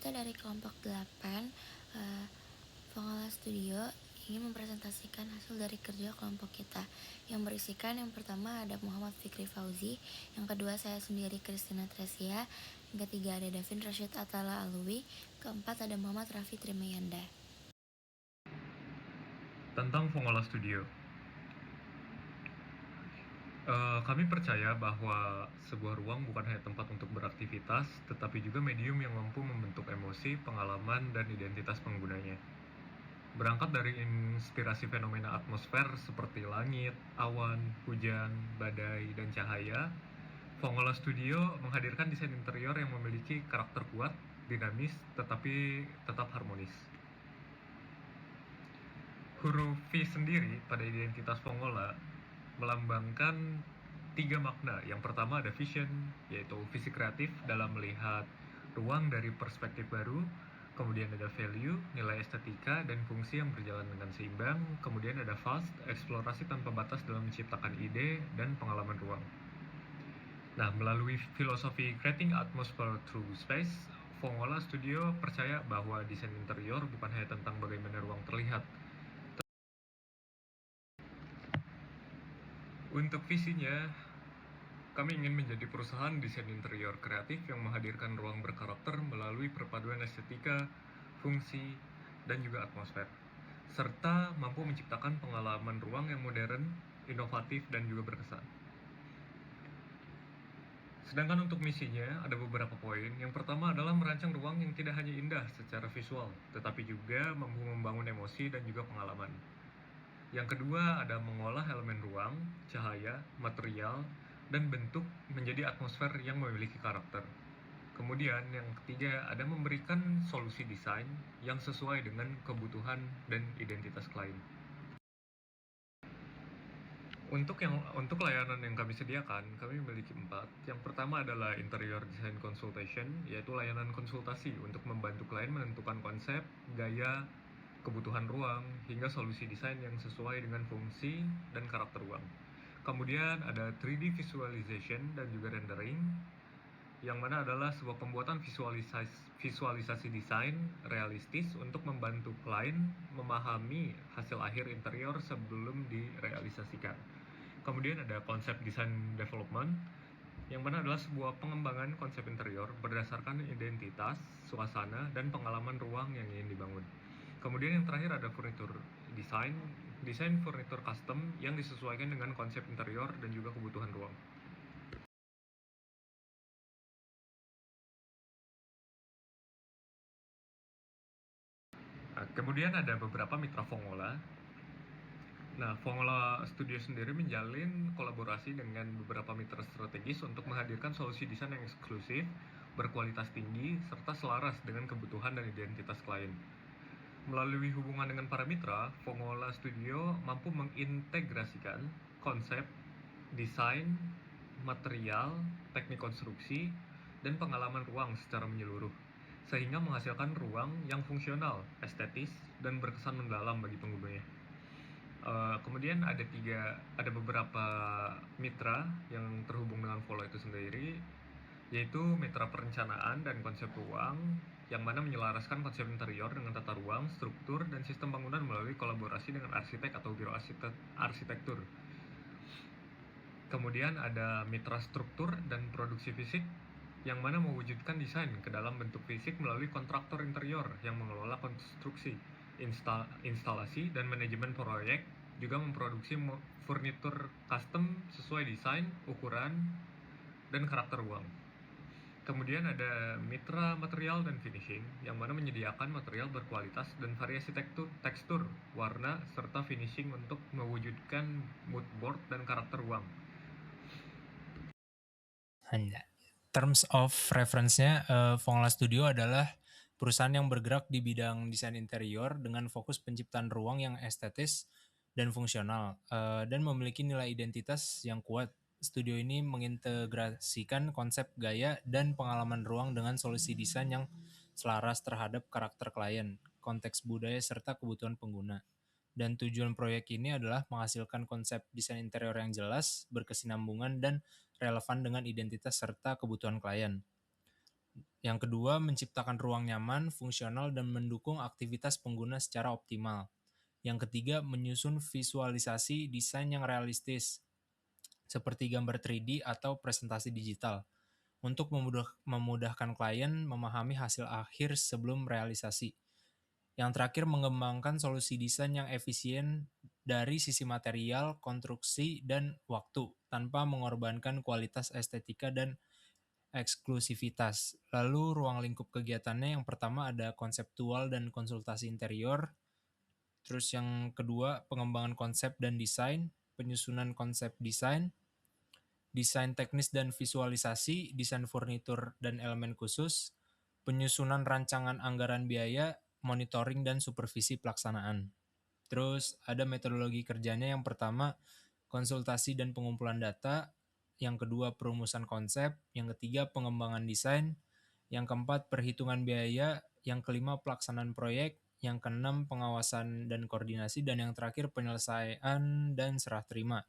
Kita dari kelompok 8 Pengolah Studio ingin mempresentasikan hasil dari kerja kelompok kita yang berisikan yang pertama ada Muhammad Fikri Fauzi, yang kedua saya sendiri Christina Tresia, yang ketiga ada Davin Rashid Atala Alwi, keempat ada Muhammad Raffi Trimayanda. Tentang Pengolah Studio. Kami percaya bahwa sebuah ruang bukan hanya tempat untuk beraktivitas, tetapi juga medium yang mampu membentuk emosi, pengalaman, dan identitas penggunanya. Berangkat dari inspirasi fenomena atmosfer seperti langit, awan, hujan, badai, dan cahaya, Fongola Studio menghadirkan desain interior yang memiliki karakter kuat, dinamis, tetapi tetap harmonis. Huruf V sendiri pada identitas Fongola melambangkan 3 makna. Yang pertama ada vision, yaitu visi kreatif dalam melihat ruang dari perspektif baru. Kemudian ada value, nilai estetika dan fungsi yang berjalan dengan seimbang. Kemudian ada fast, eksplorasi tanpa batas dalam menciptakan ide dan pengalaman ruang. Nah, melalui filosofi Creating Atmosphere Through Space, Fongola Studio percaya bahwa desain interior bukan hanya tentang bagaimana ruang terlihat. Untuk visinya, kami ingin menjadi perusahaan desain interior kreatif yang menghadirkan ruang berkarakter melalui perpaduan estetika, fungsi, dan juga atmosfer, serta mampu menciptakan pengalaman ruang yang modern, inovatif, dan juga berkesan. Sedangkan untuk misinya, ada beberapa poin. Yang pertama adalah merancang ruang yang tidak hanya indah secara visual, tetapi juga mampu membangun emosi dan juga pengalaman. Yang kedua ada mengolah elemen ruang, cahaya, material, dan bentuk menjadi atmosfer yang memiliki karakter. Kemudian yang ketiga ada memberikan solusi desain yang sesuai dengan kebutuhan dan identitas klien. Untuk layanan yang kami sediakan, kami memiliki 4. Yang pertama adalah interior design consultation, yaitu layanan konsultasi untuk membantu klien menentukan konsep, gaya, kebutuhan ruang, hingga solusi desain yang sesuai dengan fungsi dan karakter ruang. Kemudian ada 3D visualization dan juga rendering, yang mana adalah sebuah pembuatan visualisasi desain realistis untuk membantu klien memahami hasil akhir interior sebelum direalisasikan. Kemudian ada konsep design development, yang mana adalah sebuah pengembangan konsep interior berdasarkan identitas, suasana, dan pengalaman ruang yang ingin dibangun. Kemudian yang terakhir ada furniture design, desain furniture custom yang disesuaikan dengan konsep interior dan juga kebutuhan ruang. Nah, kemudian ada beberapa mitra Fongola. Nah, Fongola Studio sendiri menjalin kolaborasi dengan beberapa mitra strategis untuk menghadirkan solusi desain yang eksklusif, berkualitas tinggi, serta selaras dengan kebutuhan dan identitas klien. Melalui hubungan dengan para mitra, Fongola Studio mampu mengintegrasikan konsep, desain, material, teknik konstruksi, dan pengalaman ruang secara menyeluruh, sehingga menghasilkan ruang yang fungsional, estetis, dan berkesan mendalam bagi penggunanya. Kemudian ada beberapa mitra yang terhubung dengan Follow itu sendiri, yaitu mitra perencanaan dan konsep ruang, yang mana menyelaraskan konsep interior dengan tata ruang, struktur, dan sistem bangunan melalui kolaborasi dengan arsitek atau biro arsitektur. Kemudian ada mitra struktur dan produksi fisik, yang mana mewujudkan desain ke dalam bentuk fisik melalui kontraktor interior yang mengelola konstruksi, instalasi, dan manajemen proyek, juga memproduksi furnitur custom sesuai desain, ukuran, dan karakter ruang. Kemudian ada mitra material dan finishing, yang mana menyediakan material berkualitas dan variasi tekstur, warna, serta finishing untuk mewujudkan mood board dan karakter ruang. Terms of reference-nya, Fongola Studio adalah perusahaan yang bergerak di bidang desain interior dengan fokus penciptaan ruang yang estetis dan fungsional, dan memiliki nilai identitas yang kuat. Studio ini mengintegrasikan konsep gaya dan pengalaman ruang dengan solusi desain yang selaras terhadap karakter klien, konteks budaya, serta kebutuhan pengguna. Dan tujuan proyek ini adalah menghasilkan konsep desain interior yang jelas, berkesinambungan, dan relevan dengan identitas serta kebutuhan klien. Yang kedua, menciptakan ruang nyaman, fungsional, dan mendukung aktivitas pengguna secara optimal. Yang ketiga, menyusun visualisasi desain yang realistis, seperti gambar 3D atau presentasi digital, untuk memudahkan klien memahami hasil akhir sebelum realisasi. Yang terakhir, mengembangkan solusi desain yang efisien dari sisi material, konstruksi, dan waktu, tanpa mengorbankan kualitas estetika dan eksklusivitas. Lalu ruang lingkup kegiatannya yang pertama ada konseptual dan konsultasi interior. Terus yang kedua, pengembangan konsep dan desain, penyusunan konsep desain, desain teknis dan visualisasi, desain furnitur dan elemen khusus, penyusunan rancangan anggaran biaya, monitoring dan supervisi pelaksanaan. Terus ada metodologi kerjanya yang pertama, konsultasi dan pengumpulan data, yang kedua perumusan konsep, yang ketiga pengembangan desain, yang keempat perhitungan biaya, yang kelima pelaksanaan proyek, yang keenam pengawasan dan koordinasi, dan yang terakhir penyelesaian dan serah terima.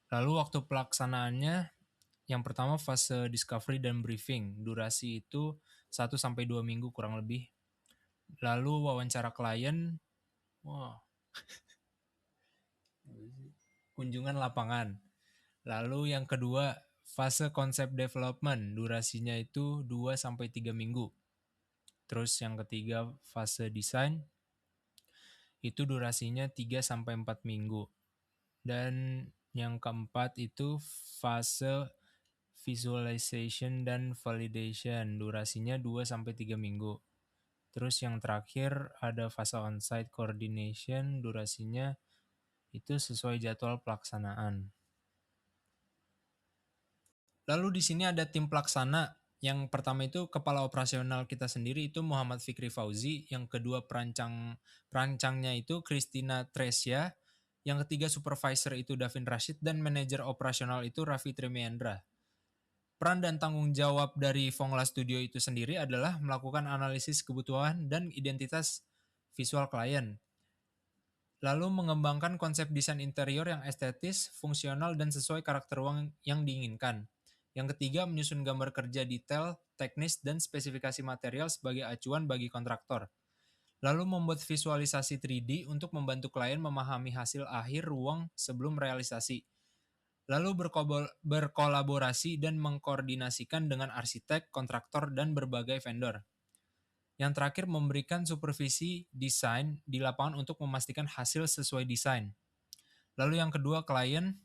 Lalu waktu pelaksanaannya, yang pertama fase discovery dan briefing, durasi itu 1-2 minggu kurang lebih. Lalu wawancara klien, kunjungan lapangan. Lalu yang kedua, fase konsep development, durasinya itu 2-3 minggu. Terus yang ketiga, fase desain, itu durasinya 3-4 minggu. Dan yang keempat itu fase visualization dan validation, durasinya 2-3 minggu. Terus yang terakhir ada fase on-site coordination, durasinya itu sesuai jadwal pelaksanaan. Lalu di sini ada tim pelaksana. Yang pertama itu kepala operasional kita sendiri itu Muhammad Fikri Fauzi. Yang kedua perancangnya itu Christina Tresia. Yang ketiga supervisor itu Davin Rashid dan manajer operasional itu Raffi Trimiendra. Peran dan tanggung jawab dari Fongla Studio itu sendiri adalah melakukan analisis kebutuhan dan identitas visual klien. Lalu mengembangkan konsep desain interior yang estetis, fungsional, dan sesuai karakter ruang yang diinginkan. Yang ketiga, menyusun gambar kerja detail, teknis, dan spesifikasi material sebagai acuan bagi kontraktor. Lalu membuat visualisasi 3D untuk membantu klien memahami hasil akhir ruang sebelum realisasi. Lalu berkolaborasi dan mengkoordinasikan dengan arsitek, kontraktor, dan berbagai vendor. Yang terakhir, memberikan supervisi desain di lapangan untuk memastikan hasil sesuai desain. Lalu yang kedua, klien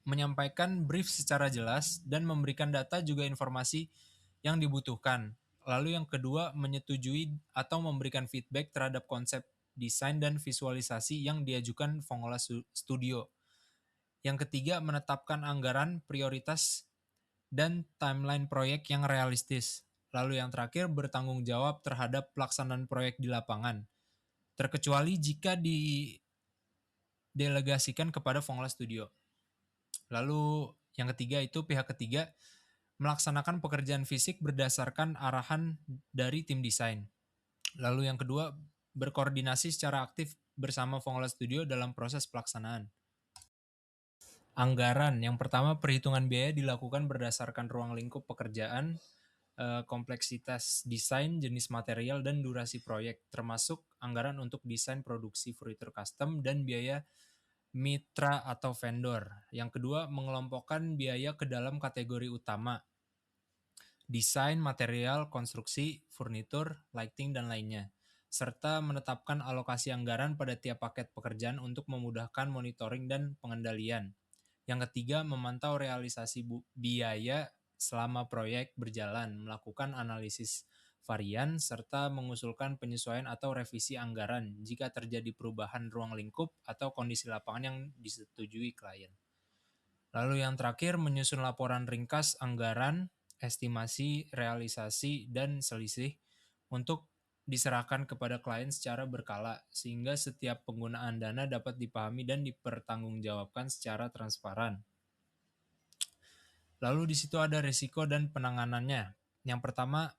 menyampaikan brief secara jelas dan memberikan data juga informasi yang dibutuhkan. Lalu yang kedua, menyetujui atau memberikan feedback terhadap konsep desain dan visualisasi yang diajukan Fongla Studio. Yang ketiga, menetapkan anggaran, prioritas, dan timeline proyek yang realistis. Lalu yang terakhir, bertanggung jawab terhadap pelaksanaan proyek di lapangan, terkecuali jika didelegasikan kepada Fongla Studio. Lalu yang ketiga itu pihak ketiga melaksanakan pekerjaan fisik berdasarkan arahan dari tim desain. Lalu yang kedua, berkoordinasi secara aktif bersama Fongla Studio dalam proses pelaksanaan. Anggaran, yang pertama perhitungan biaya dilakukan berdasarkan ruang lingkup pekerjaan, kompleksitas desain, jenis material, dan durasi proyek, termasuk anggaran untuk desain produksi furnitur custom dan biaya mitra atau vendor. Yang kedua, mengelompokkan biaya ke dalam kategori utama, desain, material, konstruksi, furnitur, lighting, dan lainnya, serta menetapkan alokasi anggaran pada tiap paket pekerjaan untuk memudahkan monitoring dan pengendalian. Yang ketiga, memantau realisasi biaya selama proyek berjalan, melakukan analisis varian, serta mengusulkan penyesuaian atau revisi anggaran jika terjadi perubahan ruang lingkup atau kondisi lapangan yang disetujui klien. Lalu yang terakhir, menyusun laporan ringkas anggaran, estimasi, realisasi, dan selisih untuk diserahkan kepada klien secara berkala, sehingga setiap penggunaan dana dapat dipahami dan dipertanggungjawabkan secara transparan. Lalu di situ ada risiko dan penanganannya. Yang pertama,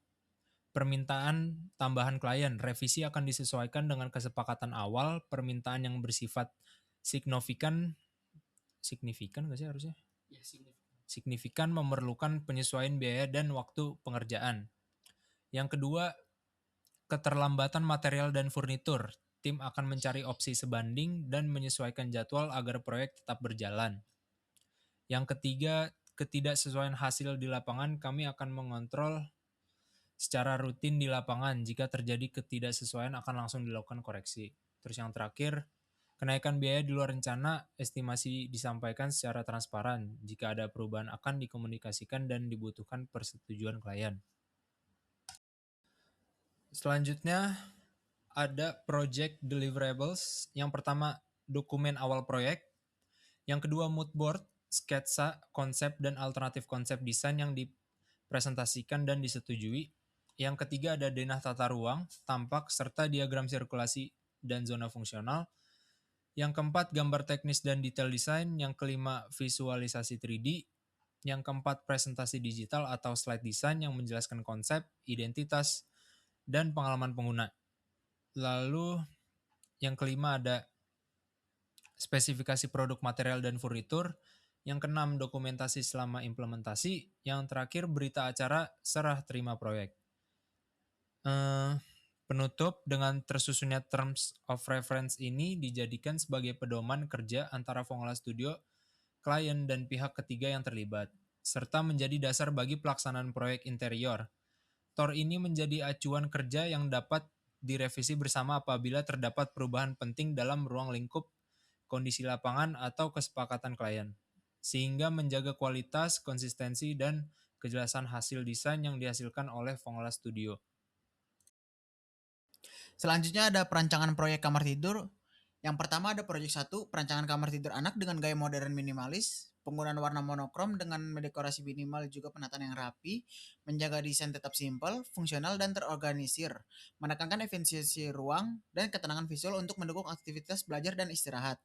permintaan tambahan klien. Revisi akan disesuaikan dengan kesepakatan awal. Permintaan yang bersifat signifikan nggak sih harusnya? Ya, signifikan memerlukan penyesuaian biaya dan waktu pengerjaan. Yang kedua, keterlambatan material dan furnitur. Tim akan mencari opsi sebanding dan menyesuaikan jadwal agar proyek tetap berjalan. Yang ketiga, ketidaksesuaian hasil di lapangan. Kami akan mengontrol secara rutin di lapangan. Jika terjadi ketidaksesuaian akan langsung dilakukan koreksi. Terus yang terakhir, kenaikan biaya di luar rencana, estimasi disampaikan secara transparan. Jika ada perubahan akan dikomunikasikan dan dibutuhkan persetujuan klien. Selanjutnya ada project deliverables. Yang pertama, dokumen awal proyek. Yang kedua, mood board, sketsa, konsep, dan alternatif konsep desain yang dipresentasikan dan disetujui. Yang ketiga ada denah tata ruang, tampak, serta diagram sirkulasi dan zona fungsional. Yang keempat, gambar teknis dan detail desain. Yang kelima, visualisasi 3D. Yang keempat, presentasi digital atau slide design yang menjelaskan konsep, identitas, dan pengalaman pengguna. Lalu yang kelima ada spesifikasi produk, material, dan furnitur. Yang keenam, dokumentasi selama implementasi. Yang terakhir, berita acara serah terima proyek. Penutup, dengan tersusunnya terms of reference ini dijadikan sebagai pedoman kerja antara Fongola Studio, klien, dan pihak ketiga yang terlibat, serta menjadi dasar bagi pelaksanaan proyek interior. TOR ini menjadi acuan kerja yang dapat direvisi bersama apabila terdapat perubahan penting dalam ruang lingkup, kondisi lapangan, atau kesepakatan klien, sehingga menjaga kualitas, konsistensi, dan kejelasan hasil desain yang dihasilkan oleh Fongola Studio. Selanjutnya ada perancangan proyek kamar tidur. Yang pertama ada proyek 1, perancangan kamar tidur anak dengan gaya modern minimalis, penggunaan warna monokrom dengan dekorasi minimal juga penataan yang rapi, menjaga desain tetap simpel, fungsional, dan terorganisir, menekankan efisiensi ruang dan ketenangan visual untuk mendukung aktivitas belajar dan istirahat.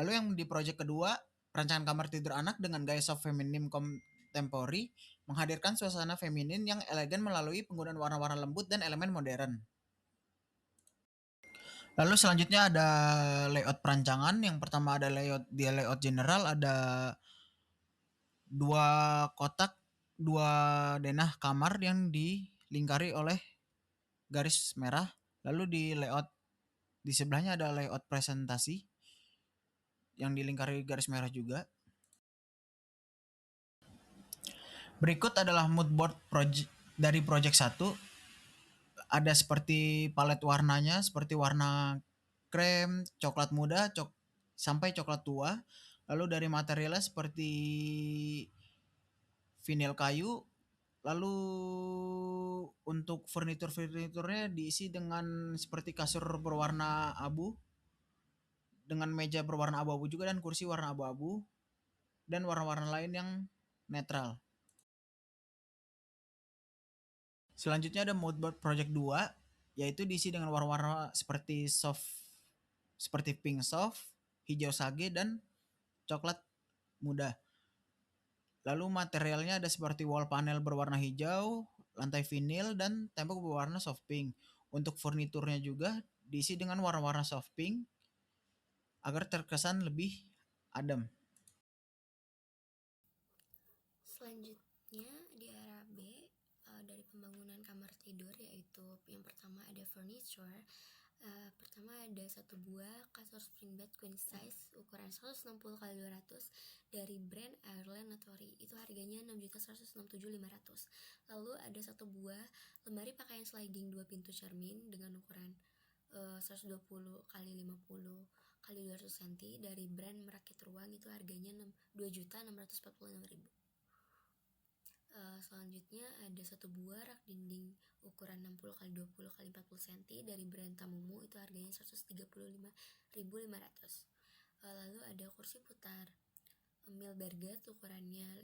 Lalu yang di proyek kedua, perancangan kamar tidur anak dengan gaya soft feminim contemporary, menghadirkan suasana feminin yang elegan melalui penggunaan warna-warna lembut dan elemen modern. Lalu selanjutnya ada layout perancangan. Yang pertama ada layout general, ada 2 kotak, 2 denah kamar yang dilingkari oleh garis merah. Lalu di sebelahnya ada layout presentasi yang dilingkari garis merah juga. Berikut adalah mood board dari project 1. Ada seperti palet warnanya, seperti warna krem, coklat muda, sampai coklat tua. Lalu dari materialnya seperti vinil kayu. Lalu untuk furniturnya diisi dengan seperti kasur berwarna abu, dengan meja berwarna abu-abu juga, dan kursi warna abu-abu, dan warna-warna lain yang netral. Selanjutnya ada moodboard project 2, yaitu diisi dengan warna-warna seperti pink soft, hijau sage, dan coklat muda. Lalu materialnya ada seperti wall panel berwarna hijau, lantai vinil, dan tembok berwarna soft pink. Untuk furniturnya juga diisi dengan warna-warna soft pink agar terkesan lebih adem. Selanjutnya di area B dari pembangunan kamar tidur, yaitu yang pertama ada furniture. Pertama ada 1 buah kasur spring bed queen size ukuran 160x200 dari brand Airland Notori. Itu harganya 6.167.500. Lalu ada 1 buah lemari pakaian sliding 2 pintu cermin dengan ukuran 120x50x200 cm dari brand Merakit Ruang. Itu harganya 2.646.000. Selanjutnya ada 1 buah rak dinding ukuran 60x20x40 cm dari brand Tamumu. Itu harganya 135.500. Lalu ada kursi putar Milberget ukurannya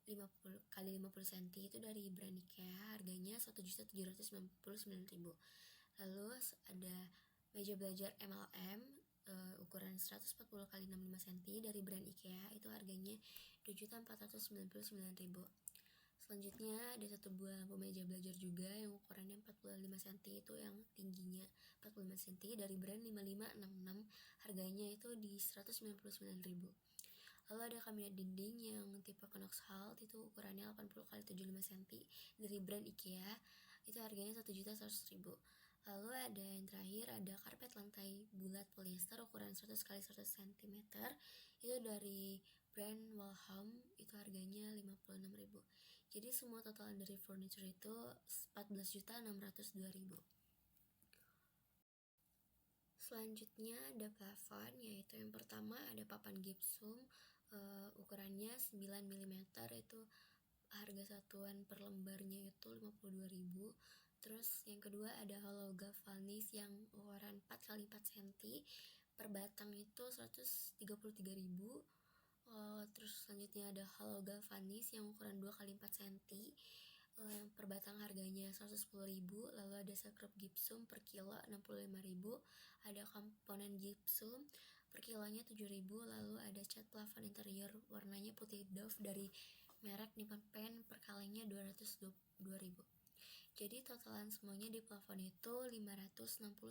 58x50 cm itu dari brand IKEA, harganya 1.799.000. Lalu ada meja belajar MLM ukuran 140x65 cm dari brand IKEA, itu harganya 2.499.000. Selanjutnya ada 1 buah lampu meja belajar juga yang ukurannya 45 cm, itu yang tingginya 45 cm dari brand 5566, harganya itu di 199.000. Lalu ada kabinet dinding yang tipe Knox Halt, itu ukurannya 80 x 75 cm dari brand IKEA, itu harganya 1.100.000. Lalu ada yang terakhir, ada karpet lantai bulat polyester ukuran 100 x 100 cm, itu dari brand Walham, itu harganya 56.000. Jadi semua totalan dari furniture itu 14.602.000. Selanjutnya ada plafon, yaitu yang pertama ada papan gypsum, ukurannya 9 mm, itu harga satuan per lembarnya itu 52.000. Terus yang kedua ada hollow galvanis yang ukuran 4 x 4 cm, per batang itu 133.000. Terus selanjutnya ada hollow galvanis yang ukuran 2 x 4 cm, yang per batang harganya 110.000. Lalu ada sekrup gypsum per kilo 65.000. Ada komponen gypsum per kilonya 7.000. Lalu ada cat plafon interior warnanya putih Dove dari merek Nippon Paint per kalengnya 202.000. Jadi totalan semuanya di plafon itu 569.000.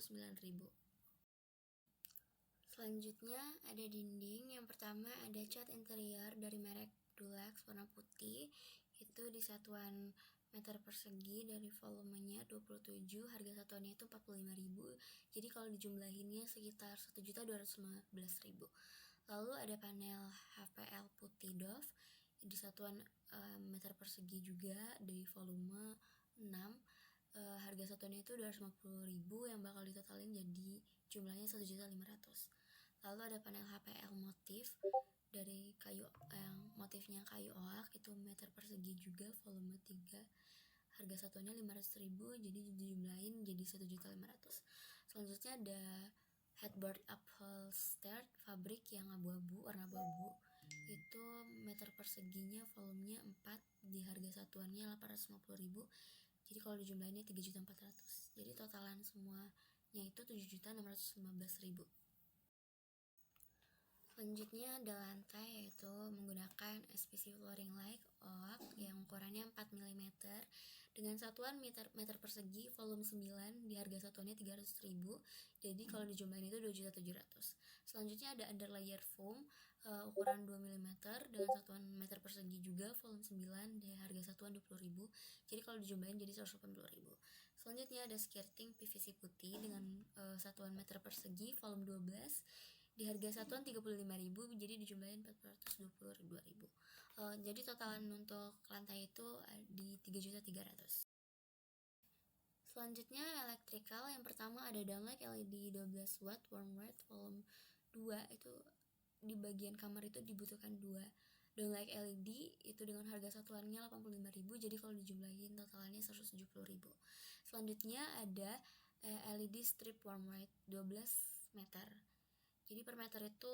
Selanjutnya ada dinding. Yang pertama ada cat interior dari merek Dulux warna putih, itu di satuan meter persegi dari volumenya 27, harga satuannya itu 45.000. Jadi kalau dijumlahinnya sekitar 1.215.000. Lalu ada panel HPL putih Dove di satuan meter persegi juga dari volume 6, harga satuannya itu 250.000, yang bakal ditotalin jadi jumlahnya 1.500.000. Lalu ada panel HPL motif dari kayu yang motifnya kayu oak, itu meter persegi juga volume 3, harga satuannya 500.000, jadi dijumlahin jadi 1.500.000. Selanjutnya ada headboard upholstered fabrik yang abu-abu, warna abu-abu, itu meter perseginya volumenya 4, di harga satuannya 850.000, jadi kalau dijumlahinnya 3.400.000. Jadi totalan semuanya itu 7.615.000. Selanjutnya ada lantai, yaitu menggunakan SPC flooring like oak yang ukurannya 4 mm dengan satuan meter persegi volume 9, di harga satuannya 300.000, jadi kalau dijumlahin itu 2.700.000. Selanjutnya ada underlayer foam ukuran 2 mm dengan satuan meter persegi juga volume 9, di harga satuan 20.000, jadi kalau dijumlahin jadi 180.000. Selanjutnya ada skirting PVC putih dengan satuan meter persegi volume 12, di harga satuan 35.000, jadi dijumlahin 422.000. Jadi totalan untuk lantai itu di 3.300.000. Selanjutnya electrical, yang pertama ada downlight LED 12 watt warm white volume 2, itu di bagian kamar itu dibutuhkan 2 downlight LED, itu dengan harga satuannya 85.000, jadi kalau dijumlahin totalannya 170.000. Selanjutnya ada LED strip warm white 12 meter, jadi per meter itu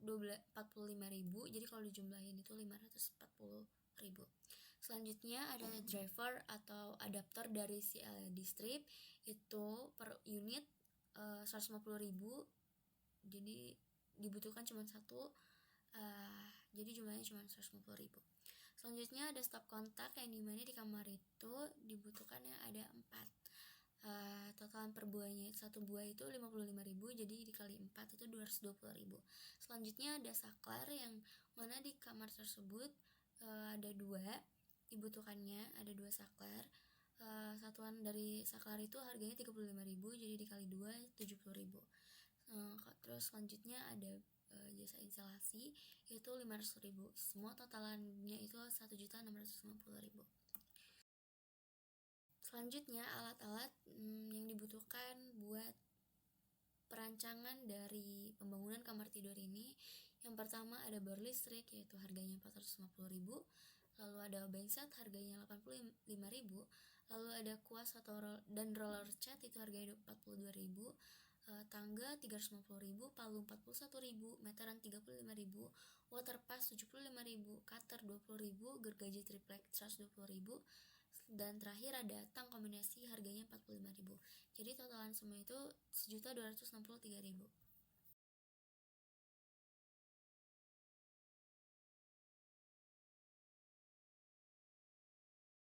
45.000, jadi kalau dijumlahin itu 540.000. Selanjutnya ada driver atau adapter dari si LED strip, itu per unit 150.000, jadi dibutuhkan cuma satu, jadi jumlahnya cuma 150.000. Selanjutnya ada stop kontak, yang dimana di kamar itu dibutuhkannya ada 4. Totalan per buahnya, satu buah itu 55.000, jadi dikali 4 itu 220.000. Selanjutnya ada saklar, yang mana di kamar tersebut ada 2 dibutuhkannya, ada 2 saklar. Satuan dari saklar itu harganya 35.000, jadi dikali 2 70.000. Terus selanjutnya ada jasa instalasi, itu 500.000. Semua totalannya itu 1.650.000. Selanjutnya alat-alat yang dibutuhkan buat perancangan dari pembangunan kamar tidur ini. Yang pertama ada bor listrik, yaitu harganya 450.000. Lalu ada obeng set harganya 85.000. Lalu ada kuas dan roller cat, itu harganya 42.000. Tangga 350.000, palu 41.000, meteran 35.000, water pass 75.000, cutter 20.000, gergaji triplek 120.000, dan terakhir ada tang kombinasi harganya 45.000. Jadi totalan semua itu 1.263.000.